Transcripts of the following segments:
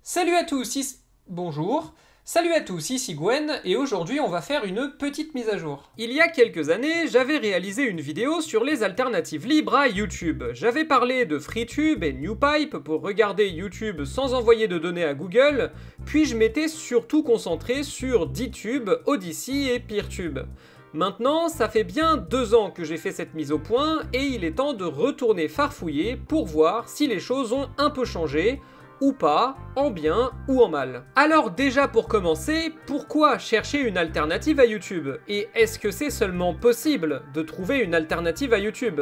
Salut à tous, bonjour. Salut à tous, ici Gwen, et aujourd'hui on va faire une petite mise à jour. Il y a quelques années, j'avais réalisé une vidéo sur les alternatives libres à YouTube. J'avais parlé de FreeTube et NewPipe pour regarder YouTube sans envoyer de données à Google, puis je m'étais surtout concentré sur DTube, Odysee et PeerTube. Maintenant, ça fait bien 2 ans que j'ai fait cette mise au point, et il est temps de retourner farfouiller pour voir si les choses ont un peu changé, ou pas, en bien ou en mal. Alors déjà pour commencer, pourquoi chercher une alternative à YouTube? Et est-ce que c'est seulement possible de trouver une alternative à YouTube?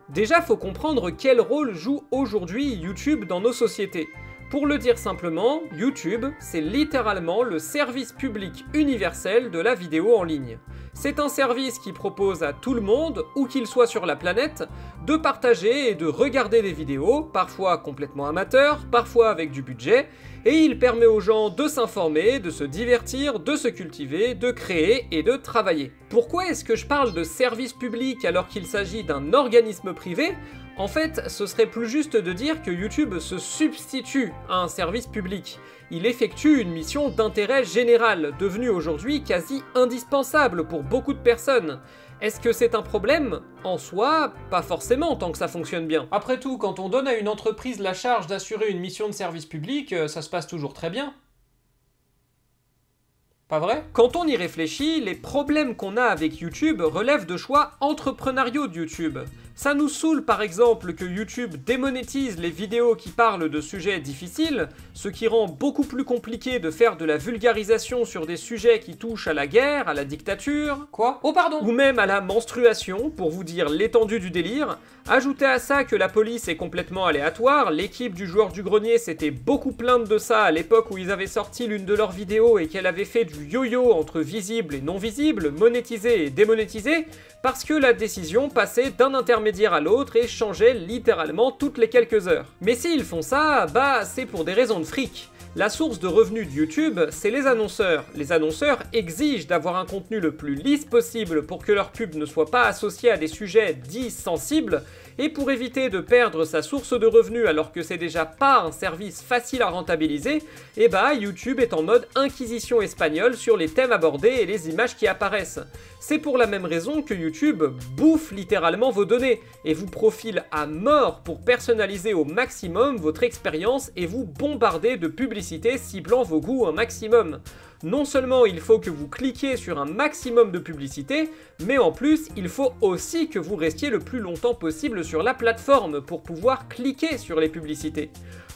Déjà faut comprendre quel rôle joue aujourd'hui YouTube dans nos sociétés. Pour le dire simplement, YouTube, c'est littéralement le service public universel de la vidéo en ligne. C'est un service qui propose à tout le monde, où qu'il soit sur la planète, de partager et de regarder des vidéos, parfois complètement amateurs, parfois avec du budget, et il permet aux gens de s'informer, de se divertir, de se cultiver, de créer et de travailler. Pourquoi est-ce que je parle de service public alors qu'il s'agit d'un organisme privé ? En fait, ce serait plus juste de dire que YouTube se substitue à un service public. Il effectue une mission d'intérêt général, devenue aujourd'hui quasi indispensable pour beaucoup de personnes. Est-ce que c'est un problème? En soi, pas forcément tant que ça fonctionne bien. Après tout, quand on donne à une entreprise la charge d'assurer une mission de service public, ça se passe toujours très bien. Pas vrai? Quand on y réfléchit, les problèmes qu'on a avec YouTube relèvent de choix entrepreneuriaux de YouTube. Ça nous saoule par exemple que YouTube démonétise les vidéos qui parlent de sujets difficiles, ce qui rend beaucoup plus compliqué de faire de la vulgarisation sur des sujets qui touchent à la guerre, à la dictature... Quoi? Oh pardon! Ou même à la menstruation, pour vous dire l'étendue du délire. Ajoutez à ça que la police est complètement aléatoire, l'équipe du joueur du grenier s'était beaucoup plainte de ça à l'époque où ils avaient sorti l'une de leurs vidéos et qu'elle avait fait du yo-yo entre visible et non visible, monétisé et démonétisé, parce que la décision passait d'un intermédiaire à l'autre et changeait littéralement toutes les quelques heures. Mais s'ils font ça, bah c'est pour des raisons de fric. La source de revenus de YouTube, c'est les annonceurs. Les annonceurs exigent d'avoir un contenu le plus lisse possible pour que leur pub ne soit pas associée à des sujets dits sensibles, et pour éviter de perdre sa source de revenus alors que c'est déjà pas un service facile à rentabiliser, et bah YouTube est en mode inquisition espagnole sur les thèmes abordés et les images qui apparaissent. C'est pour la même raison que YouTube bouffe littéralement vos données et vous profile à mort pour personnaliser au maximum votre expérience et vous bombarder de publicités ciblant vos goûts un maximum. Non seulement il faut que vous cliquiez sur un maximum de publicités, mais en plus il faut aussi que vous restiez le plus longtemps possible sur la plateforme pour pouvoir cliquer sur les publicités.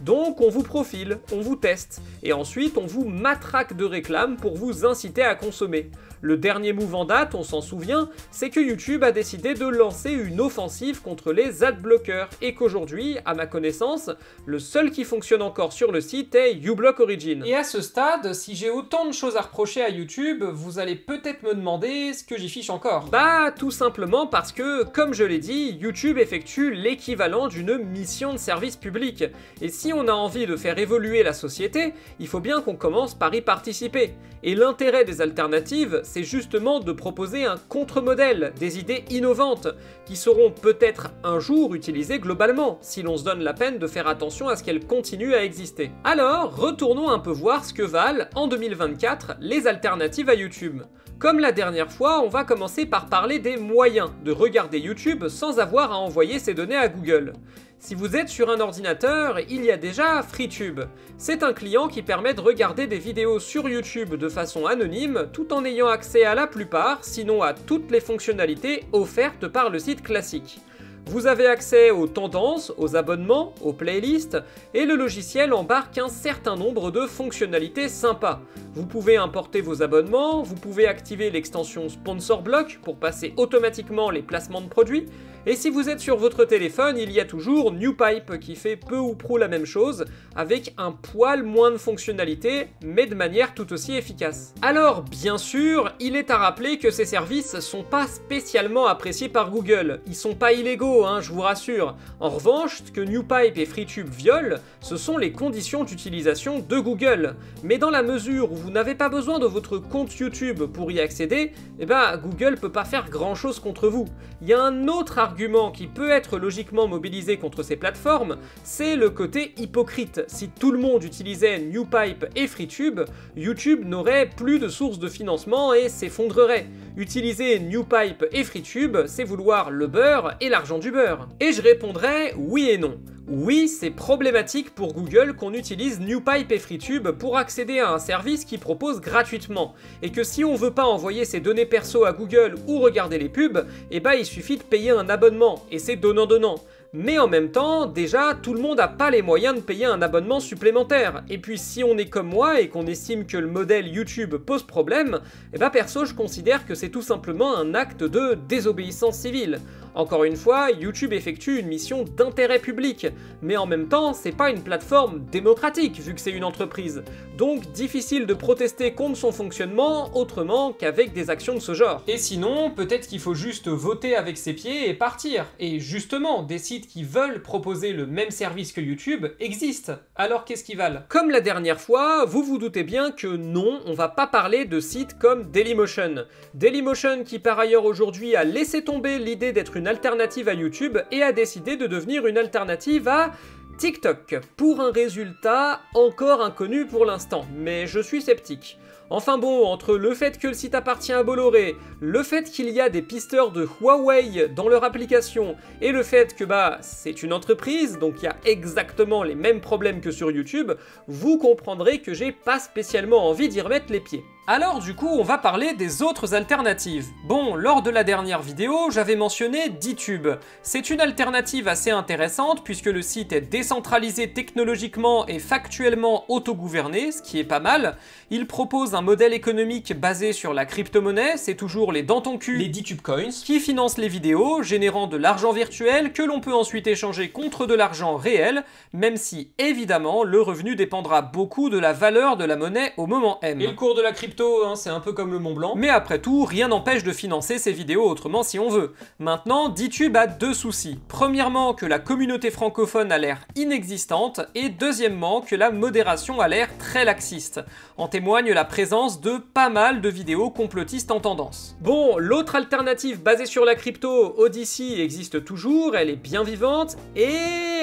Donc on vous profile, on vous teste, et ensuite on vous matraque de réclames pour vous inciter à consommer. Le dernier move en date, on s'en souvient, c'est que YouTube a décidé de lancer une offensive contre les adblockers, et qu'aujourd'hui, à ma connaissance, le seul qui fonctionne encore sur le site est uBlock Origin. Et à ce stade, si j'ai autant de choses à reprocher à YouTube, vous allez peut-être me demander ce que j'y fiche encore. Bah tout simplement parce que, comme je l'ai dit, YouTube effectue l'équivalent d'une mission de service public, et si on a envie de faire évoluer la société, il faut bien qu'on commence par y participer. Et l'intérêt des alternatives, c'est justement de proposer un contre-modèle, des idées innovantes, qui seront peut-être un jour utilisées globalement, si l'on se donne la peine de faire attention à ce qu'elles continuent à exister. Alors, retournons un peu voir ce que valent, en 2024, les alternatives à YouTube. Comme la dernière fois, on va commencer par parler des moyens de regarder YouTube sans avoir à envoyer ses données à Google. Si vous êtes sur un ordinateur, il y a déjà FreeTube. C'est un client qui permet de regarder des vidéos sur YouTube de façon anonyme tout en ayant accès à la plupart, sinon à toutes les fonctionnalités offertes par le site classique. Vous avez accès aux tendances, aux abonnements, aux playlists, et le logiciel embarque un certain nombre de fonctionnalités sympas. Vous pouvez importer vos abonnements, vous pouvez activer l'extension Sponsor Block pour passer automatiquement les placements de produits, et si vous êtes sur votre téléphone, il y a toujours NewPipe qui fait peu ou prou la même chose, avec un poil moins de fonctionnalités, mais de manière tout aussi efficace. Alors, bien sûr, il est à rappeler que ces services sont pas spécialement appréciés par Google. Ils sont pas illégaux, hein, je vous rassure. En revanche, ce que NewPipe et FreeTube violent, ce sont les conditions d'utilisation de Google. Mais dans la mesure où vous n'avez pas besoin de votre compte YouTube pour y accéder, eh ben Google peut pas faire grand chose contre vous. Il y a un autre argument argument qui peut être logiquement mobilisé contre ces plateformes, c'est le côté hypocrite. Si tout le monde utilisait NewPipe et FreeTube, YouTube n'aurait plus de sources de financement et s'effondrerait. Utiliser NewPipe et FreeTube, c'est vouloir le beurre et l'argent du beurre. Et je répondrais oui et non. Oui, c'est problématique pour Google qu'on utilise NewPipe et FreeTube pour accéder à un service qui propose gratuitement, et que si on veut pas envoyer ses données perso à Google ou regarder les pubs, eh ben il suffit de payer un abonnement, et c'est donnant-donnant. Mais en même temps, déjà, tout le monde n'a pas les moyens de payer un abonnement supplémentaire. Et puis si on est comme moi et qu'on estime que le modèle YouTube pose problème, eh ben perso je considère que c'est tout simplement un acte de désobéissance civile. Encore une fois, YouTube effectue une mission d'intérêt public, mais en même temps, c'est pas une plateforme démocratique vu que c'est une entreprise. Donc difficile de protester contre son fonctionnement autrement qu'avec des actions de ce genre. Et sinon, peut-être qu'il faut juste voter avec ses pieds et partir. Et justement, des sites qui veulent proposer le même service que YouTube existent. Alors qu'est-ce qu'ils valent? Comme la dernière fois, vous vous doutez bien que non, on va pas parler de sites comme Dailymotion. Dailymotion qui par ailleurs aujourd'hui a laissé tomber l'idée d'être une alternative à YouTube et a décidé de devenir une alternative à TikTok, pour un résultat encore inconnu pour l'instant, mais je suis sceptique. Enfin bon, entre le fait que le site appartient à Bolloré, le fait qu'il y a des pisteurs de Huawei dans leur application, et le fait que c'est une entreprise, donc il y a exactement les mêmes problèmes que sur YouTube, vous comprendrez que j'ai pas spécialement envie d'y remettre les pieds. Alors du coup, on va parler des autres alternatives. Bon, lors de la dernière vidéo, j'avais mentionné DTube. C'est une alternative assez intéressante puisque le site est décentralisé technologiquement et factuellement autogouverné, ce qui est pas mal. Il propose un modèle économique basé sur la crypto-monnaie, c'est toujours les dans ton cul, les DTube Coins, qui financent les vidéos, générant de l'argent virtuel que l'on peut ensuite échanger contre de l'argent réel, même si évidemment le revenu dépendra beaucoup de la valeur de la monnaie au moment M. Et le cours de la crypto, c'est un peu comme le Mont Blanc. Mais après tout, rien n'empêche de financer ces vidéos autrement si on veut. Maintenant, DTube a deux soucis. Premièrement, que la communauté francophone a l'air inexistante, et deuxièmement, que la modération a l'air très laxiste. En témoigne la présence de pas mal de vidéos complotistes en tendance. Bon, l'autre alternative basée sur la crypto, Odysee, existe toujours, elle est bien vivante, et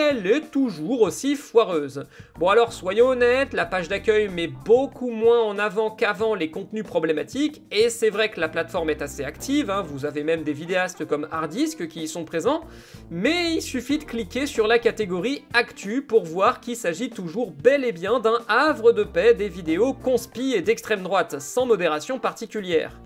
elle est toujours aussi foireuse. Bon alors, soyons honnêtes, la page d'accueil met beaucoup moins en avant qu'avant les contenus problématiques, et c'est vrai que la plateforme est assez active, vous avez même des vidéastes comme Hardisk qui y sont présents, mais il suffit de cliquer sur la catégorie Actu pour voir qu'il s'agit toujours bel et bien d'un havre de paix des vidéos conspi et d'extrême droite, sans modération particulière.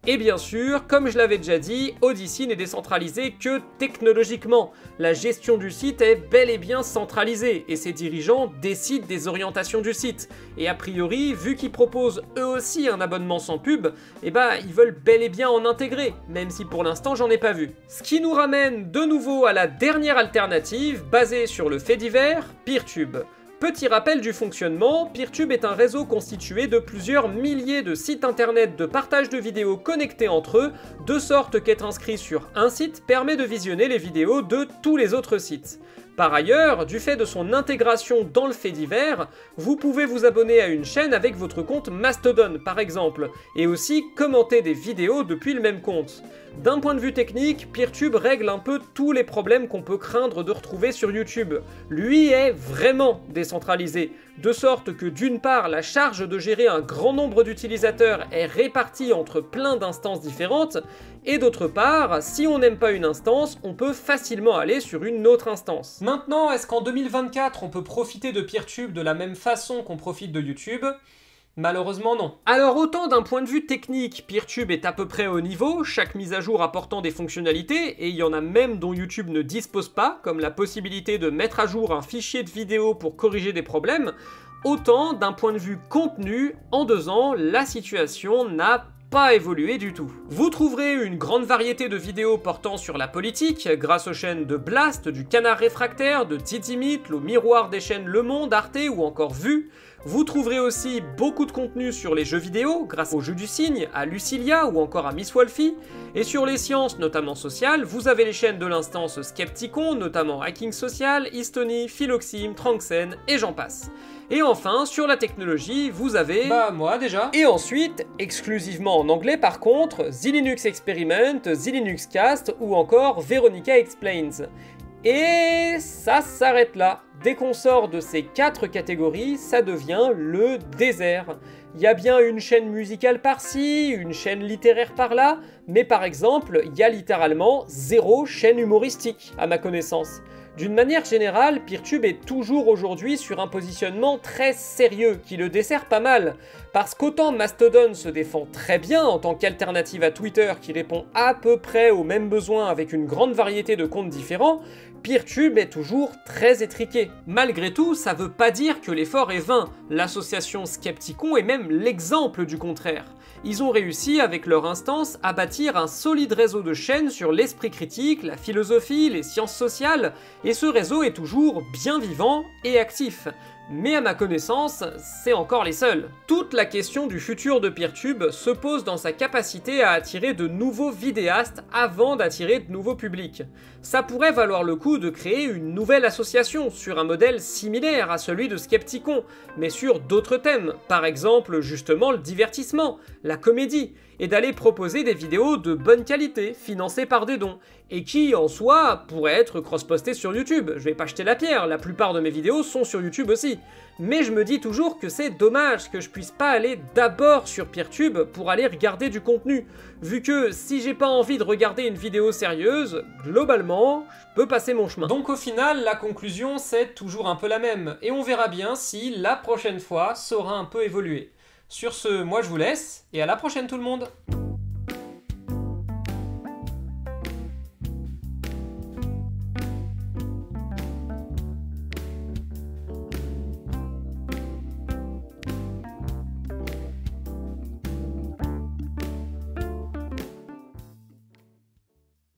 Et bien sûr, comme je l'avais déjà dit, Odysee n'est décentralisé que technologiquement. La gestion du site est bel et bien centralisée, et ses dirigeants décident des orientations du site. Et a priori, vu qu'ils proposent eux aussi un abonnement sans pub, ils veulent bel et bien en intégrer, même si pour l'instant j'en ai pas vu. Ce qui nous ramène de nouveau à la dernière alternative, basée sur le fait divers, PeerTube. Petit rappel du fonctionnement, PeerTube est un réseau constitué de plusieurs milliers de sites internet de partage de vidéos connectés entre eux, de sorte qu'être inscrit sur un site permet de visionner les vidéos de tous les autres sites. Par ailleurs, du fait de son intégration dans le fait divers, vous pouvez vous abonner à une chaîne avec votre compte Mastodon par exemple, et aussi commenter des vidéos depuis le même compte. D'un point de vue technique, PeerTube règle un peu tous les problèmes qu'on peut craindre de retrouver sur YouTube. Lui est vraiment décentralisé, de sorte que d'une part, la charge de gérer un grand nombre d'utilisateurs est répartie entre plein d'instances différentes, et d'autre part, si on n'aime pas une instance, on peut facilement aller sur une autre instance. Maintenant, est-ce qu'en 2024, on peut profiter de PeerTube de la même façon qu'on profite de YouTube ? Malheureusement non. Alors autant d'un point de vue technique, PeerTube est à peu près au niveau, chaque mise à jour apportant des fonctionnalités, et il y en a même dont YouTube ne dispose pas, comme la possibilité de mettre à jour un fichier de vidéo pour corriger des problèmes, autant d'un point de vue contenu, en 2 ans, la situation n'a pas évolué du tout. Vous trouverez une grande variété de vidéos portant sur la politique, grâce aux chaînes de Blast, du Canard Réfractaire, de Titi Meet, le miroir des chaînes Le Monde, Arte ou encore Vue. Vous trouverez aussi beaucoup de contenu sur les jeux vidéo, grâce au jeu du cygne, à Lucilia ou encore à Miss Wolfie, et sur les sciences, notamment sociales, vous avez les chaînes de l'instance Skepticon, notamment Hacking Social, Histony, Philoxime, Tranxen, et j'en passe. Et enfin, sur la technologie, vous avez... Bah, moi déjà. Et ensuite, exclusivement en anglais par contre, The Linux Experiment, The Linux Cast ou encore Veronica Explains. Et ça s'arrête là. Dès qu'on sort de ces 4 catégories, ça devient le désert. Il y a bien une chaîne musicale par-ci, une chaîne littéraire par-là, mais par exemple, il y a littéralement 0 chaîne humoristique, à ma connaissance. D'une manière générale, Peertube est toujours aujourd'hui sur un positionnement très sérieux, qui le dessert pas mal. Parce qu'autant Mastodon se défend très bien en tant qu'alternative à Twitter qui répond à peu près aux mêmes besoins avec une grande variété de comptes différents, Peertube est toujours très étriqué. Malgré tout, ça veut pas dire que l'effort est vain. L'association Skepticon est même l'exemple du contraire. Ils ont réussi avec leur instance à bâtir un solide réseau de chaînes sur l'esprit critique, la philosophie, les sciences sociales, et ce réseau est toujours bien vivant et actif. Mais à ma connaissance, c'est encore les seuls. Toute la question du futur de Peertube se pose dans sa capacité à attirer de nouveaux vidéastes avant d'attirer de nouveaux publics. Ça pourrait valoir le coup de créer une nouvelle association sur un modèle similaire à celui de Skepticon, mais sur d'autres thèmes, par exemple justement le divertissement, la comédie, et d'aller proposer des vidéos de bonne qualité, financées par des dons, et qui, en soi, pourraient être cross-postées sur YouTube. Je vais pas jeter la pierre, la plupart de mes vidéos sont sur YouTube aussi. Mais je me dis toujours que c'est dommage que je puisse pas aller d'abord sur Peertube pour aller regarder du contenu, vu que si j'ai pas envie de regarder une vidéo sérieuse, globalement, je peux passer mon chemin. Donc au final, la conclusion c'est toujours un peu la même, et on verra bien si la prochaine fois saura un peu évoluer. Sur ce, moi je vous laisse, et à la prochaine tout le monde!